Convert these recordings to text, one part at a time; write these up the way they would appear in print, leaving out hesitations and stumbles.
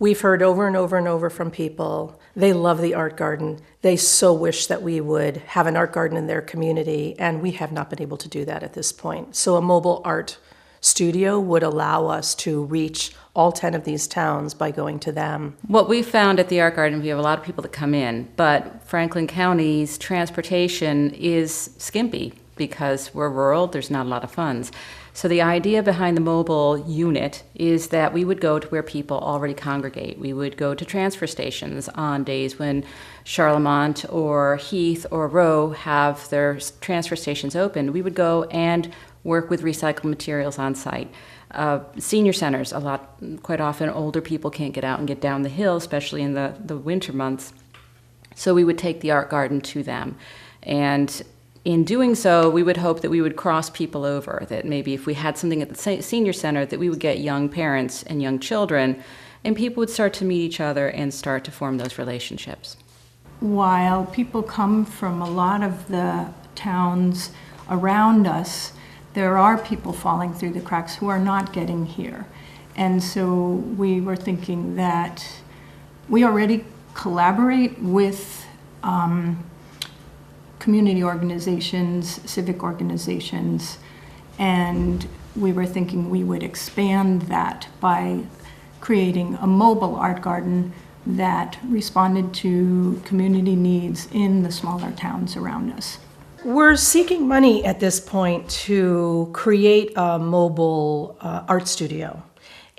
We've heard over and over and over from people, they love the art garden. They so wish that we would have an art garden in their community, and we have not been able to do that at this point. So a mobile art studio would allow us to reach all 10 of these towns by going to them. What we found at the art garden, we have a lot of people that come in, but Franklin County's transportation is skimpy because we're rural, there's not a lot of funds. So the idea behind the mobile unit is that we would go to where people already congregate. We would go to transfer stations on days when Charlemont or Heath or Rowe have their transfer stations open. We would go and work with recycled materials on site. Senior centers, quite often older people can't get out and get down the hill, especially in the winter months. So we would take the art garden to them. And in doing so, we would hope that we would cross people over, that maybe if we had something at the senior center, that we would get young parents and young children, and people would start to meet each other and start to form those relationships. While people come from a lot of the towns around us, there are people falling through the cracks who are not getting here. And so we were thinking that we already collaborate with community organizations, civic organizations, and we were thinking we would expand that by creating a mobile art garden that responded to community needs in the smaller towns around us. We're seeking money at this point to create a mobile art studio.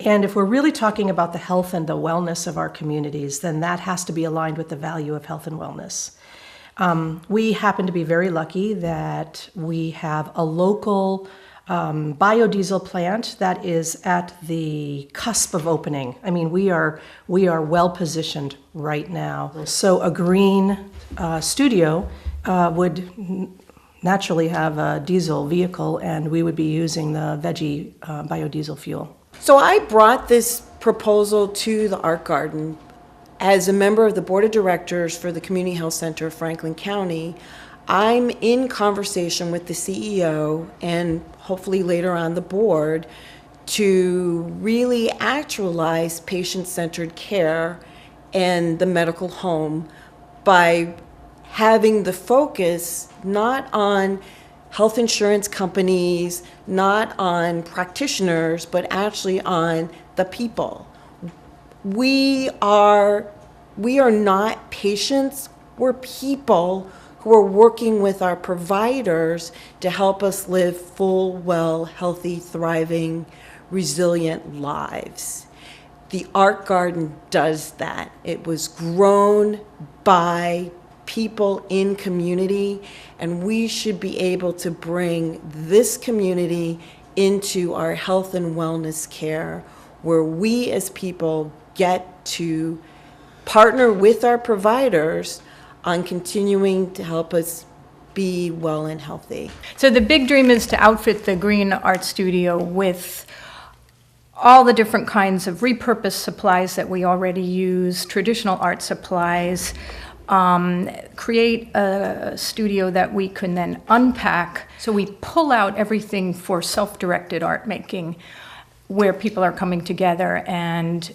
And if we're really talking about the health and the wellness of our communities, then that has to be aligned with the value of health and wellness. We happen to be very lucky that we have a local biodiesel plant that is at the cusp of opening. I mean, we are well positioned right now. So a green studio would naturally have a diesel vehicle, and we would be using the veggie biodiesel fuel. So I brought this proposal to the art garden as a member of the board of directors for the Community Health Center of Franklin County. I'm in conversation with the CEO and hopefully later on the board to really actualize patient-centered care and the medical home by having the focus not on health insurance companies, not on practitioners, but actually on the people. We are not patients, we're people who are working with our providers to help us live full, well, healthy, thriving, resilient lives. The art garden does that. It was grown by people in community, and we should be able to bring this community into our health and wellness care, where we as people get to partner with our providers on continuing to help us be well and healthy. So the big dream is to outfit the Green Art Studio with all the different kinds of repurposed supplies that we already use, traditional art supplies, create a studio that we can then unpack. So we pull out everything for self-directed art making, where people are coming together, and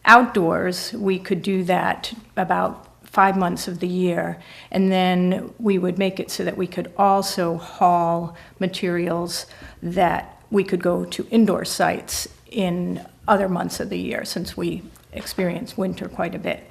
outdoors we could do that about 5 months of the year, and then we would make it so that we could also haul materials that we could go to indoor sites in other months of the year, since we experience winter quite a bit.